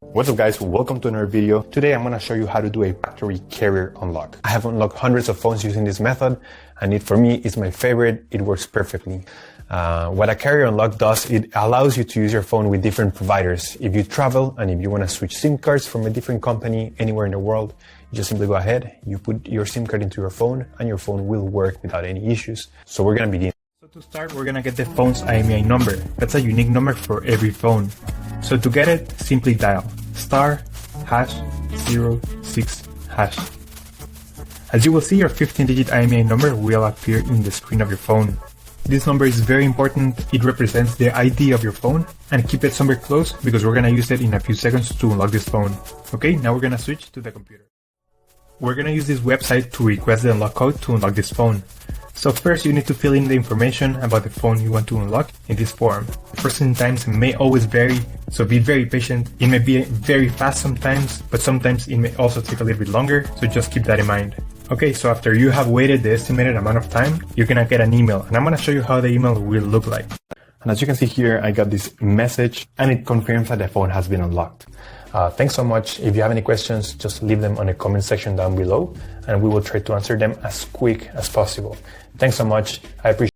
What's up guys, welcome to another video. Today I'm going to show you how to do a factory carrier unlock. I have unlocked hundreds of phones using this method and for me it's my favorite. It works perfectly. What a carrier unlock does, it allows you to use your phone with different providers. If you travel and if you want to switch SIM cards from a different company anywhere in the world, you just simply go ahead, you put your SIM card into your phone and your phone will work without any issues. So we're going to begin. So to start, we're going to get the phone's IMEI number. That's a unique number for every phone. So to get it, simply dial *#06#. As you will see, your 15-digit IMEI number will appear in the screen of your phone. This number is very important. It represents the ID of your phone, and keep it somewhere close because we're going to use it in a few seconds to unlock this phone. Okay, now we're going to switch to the computer. We're going to use this website to request the unlock code to unlock this phone. So first you need to fill in the information about the phone you want to unlock in this form. Processing times may always vary, so be very patient. It may be very fast sometimes, but sometimes it may also take a little bit longer, so just keep that in mind. Okay, so after you have waited the estimated amount of time, you're gonna get an email, and I'm gonna show you how the email will look like. And as you can see here, I got this message and it confirms that the phone has been unlocked. Thanks so much. If you have any questions, just leave them on the comment section down below and we will try to answer them as quick as possible. Thanks so much. I appreciate